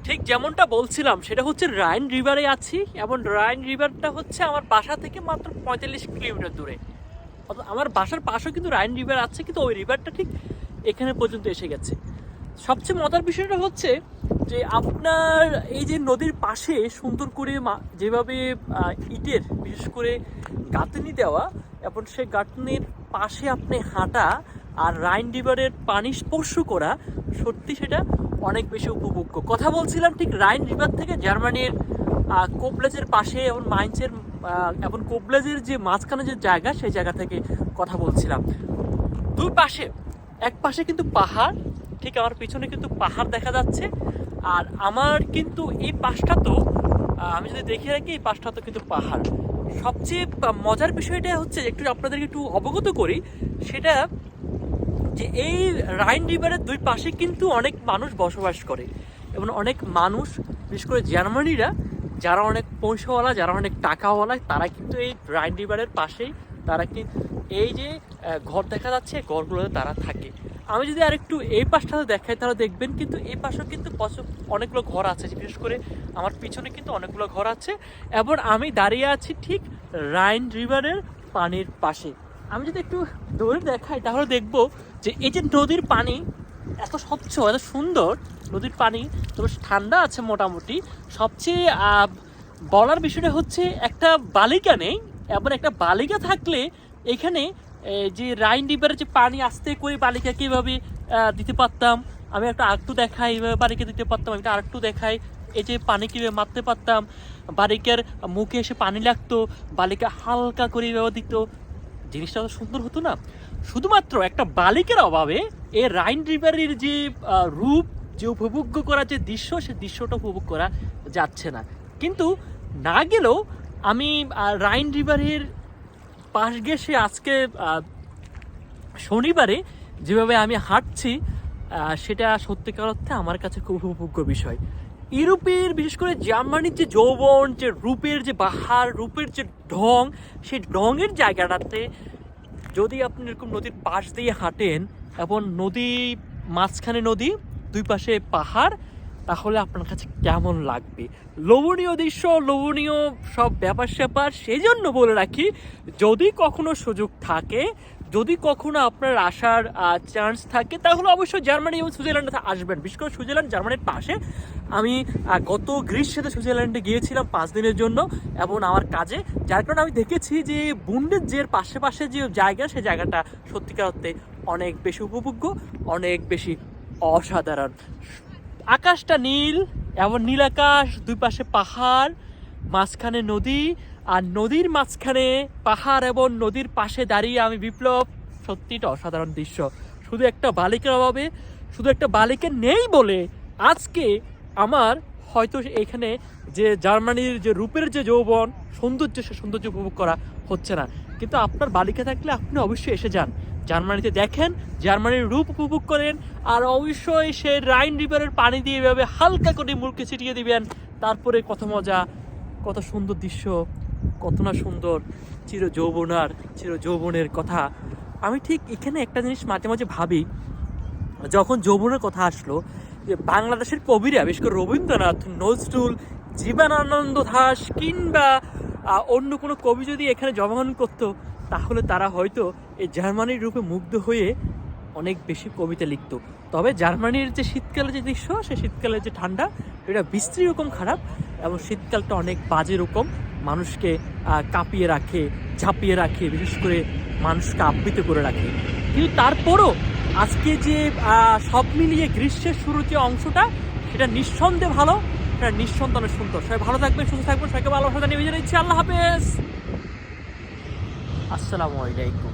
ঠিক যেমনটা বলছিলাম সেটা হচ্ছে রাইন রিভারে আছি, এবং রাইন রিভারটা হচ্ছে আমার বাসা থেকে মাত্র 45 কিলোমিটার দূরে। আমার বাসার পাশেও কিন্তু রাইন রিভার আছে, কিন্তু ওই রিভারটা ঠিক এখানে পর্যন্ত এসে গেছে। সবচেয়ে মজার বিষয়টা হচ্ছে যে আপনার এই যে নদীর পাশে সুন্দর করে যেভাবে ইটের বিশেষ করে গাঁথনি দেওয়া, এবং সেই গাঁথনির পাশে আপনি হাঁটা আর রাইন রিভারের পানি স্পর্শ করা, সত্যি সেটা অনেক বেশি উপভোগ্য। কথা বলছিলাম ঠিক রাইন রিভার থেকে জার্মানির কোবলেজের পাশে, এবং মাইন্সের এবং কোবলেজের যে মাঝখানে যে জায়গা, সেই জায়গা থেকে কথা বলছিলাম। দুই পাশে, এক পাশে কিন্তু পাহাড়, ঠিক আমার পিছনে কিন্তু পাহাড় দেখা যাচ্ছে, আর আমার কিন্তু এই পাশটা তো আমি যদি দেখে রাখি, এই পাশটা তো কিন্তু পাহাড়। সবচেয়ে মজার বিষয়টা হচ্ছে, একটু আপনাদেরকে একটু অবগত করি, সেটা যে এই রাইন রিভারের দুই পাশে কিন্তু অনেক মানুষ বসবাস করে, এবং অনেক মানুষ, বিশেষ করে জার্মানিরা যারা অনেক পয়সাওয়ালা, যারা অনেক টাকাওয়ালা, তারা কিন্তু এই রাইন রিভারের পাশেই তারা কিন্তু এই যে ঘর দেখা যাচ্ছে, ঘরগুলোতে তারা থাকে। আমি যদি আরেকটু এই পাশটাতে দেখাই, তাহলে দেখবেন কিন্তু এই পাশেও কিন্তু অনেকগুলো ঘর আছে, বিশেষ করে আমার পিছনে কিন্তু অনেকগুলো ঘর আছে, এবং আমি দাঁড়িয়ে আছি ঠিক রাইন রিভারের পানির পাশে। আমি যদি একটু দূরে দেখাই, তাহলে দেখবো যে এই যে নদীর পানি এত স্বচ্ছ, এত সুন্দর নদীর পানি, তবে ঠান্ডা আছে মোটামুটি। সবচেয়ে বলার বিষয়টা হচ্ছে একটা বালিকা নেই, এবং একটা বালিকা থাকলে এখানে যে রাইন রিভারের যে পানি আস্তে করে বালিকাকে এভাবে দিতে পারতাম। আমি একটা আরেকটু দেখাই, এভাবে বালিকা দিতে পারতাম, আমি আরেকটু দেখাই, এই যে পানি কীভাবে মারতে পারতাম, বালিকার মুখে এসে পানি লাগতো, বালিকা হালকা করে এভাবে দিত, জিনিসটা তো সুন্দর হতো না? শুধুমাত্র একটা বালিকার অভাবে এই রাইন রিভারের যে রূপ, যে উপভোগ্য করার যে দৃশ্য, সেই দৃশ্যটা উপভোগ করা যাচ্ছে না। কিন্তু না গেলেও আমি রাইন রিভারের পাশ ঘেঁষে আজকে শনিবারে যেভাবে আমি হাঁটছি, সেটা সত্যিকার অর্থে আমার কাছে খুব উপভোগ্য বিষয়। ইউরোপের, বিশেষ করে জার্মানির যে যৌবন, যে রূপের যে বাহার, রূপের যে ঢং, সেই ঢঙের জায়গাটাতে যদি আপনি এরকম নদীর পাশ দিয়ে হাঁটেন, এবং নদী মাঝখানে নদী, দুই পাশে পাহাড়, তাহলে আপনার কাছে কেমন লাগবে? লোভনীয় দৃশ্য, লোভনীয় সব ব্যাপার স্যাপার। সেই জন্য বলে রাখি, যদি কখনো সুযোগ থাকে, যদি কখনো আপনার আসার চান্স থাকে, তাহলে অবশ্যই জার্মানি এবং সুইজারল্যান্ডে আসবেন। বিশেষ করে সুইজারল্যান্ড জার্মানির পাশে। আমি গত গ্রীষ্মে সুইজারল্যান্ডে গিয়েছিলাম 5 দিনের জন্য, এবং আমার কাজে, যার কারণে আমি দেখেছি যে বুন্ডেসজের পাশে পাশে যে জায়গা, সেই জায়গাটা সত্যিকার অর্থে অনেক বেশি উপভোগ্য, অনেক বেশি অসাধারণ। আকাশটা নীল, এবং নীল আকাশ, দুই পাশে পাহাড়, মাঝখানে নদী, আর নদীর মাঝখানে পাহাড় এবং নদীর পাশে দাঁড়িয়ে আমি বিপ্লব। সত্যিটা অসাধারণ দৃশ্য। শুধু একটা বালিকার অভাবে, শুধু একটা বালিকা নেই বলে আজকে আমার হয়তো এখানে যে জার্মানির যে রূপের যে যৌবন, সৌন্দর্য, সে সৌন্দর্য উপভোগ করা হচ্ছে না। কিন্তু আপনার বালিকা থাকলে আপনি অবশ্যই এসে যান, জার্মানিতে দেখেন, জার্মানির রূপ উপভোগ করেন, আর অবশ্যই সে রাইন রিভারের পানি দিয়ে এভাবে হালকা করে মুখে ছিটিয়ে দিবেন। তারপরে কত মজা, কত সুন্দর দৃশ্য, কত না সুন্দর চির যৌবনের কথা। আমি ঠিক এখানে একটা জিনিস মাঝে মাঝে ভাবি, যখন যৌবনের কথা আসলো, যে বাংলাদেশের কবিরা, বিশেষ করে রবীন্দ্রনাথ, নজরুল, জীবনানন্দ দাশ, কিংবা অন্য কোনো কবি যদি এখানে জন্মগ্রহণ করতো, তাহলে তারা হয়তো এই জার্মানির রূপে মুগ্ধ হয়ে অনেক বেশি কবিতা লিখত। তবে জার্মানির যে শীতকালের যে দৃশ্য, সেই শীতকালের যে ঠান্ডা, এটা বিশ্রী রকম খারাপ, এবং শীতকালটা অনেক বাজে রকম, মানুষকে কাঁপিয়ে রাখে, ঝাঁপিয়ে রাখে, বিশেষ করে মানুষকে আবৃত করে রাখে। কিন্তু তারপরও আজকে যে সব মিলিয়ে গ্রীষ্মের শুরুর যে অংশটা, সেটা নিঃসন্দেহে ভালো, সেটা নিঃসন্দেহে অনেক সুন্দর। সবাই ভালো থাকবেন, সুস্থ থাকবেন, সবাইকে ভালোবাসা জানিয়ে বিদায় নিচ্ছি। আল্লাহ হাফেজ, আসসালামু আলাইকুম।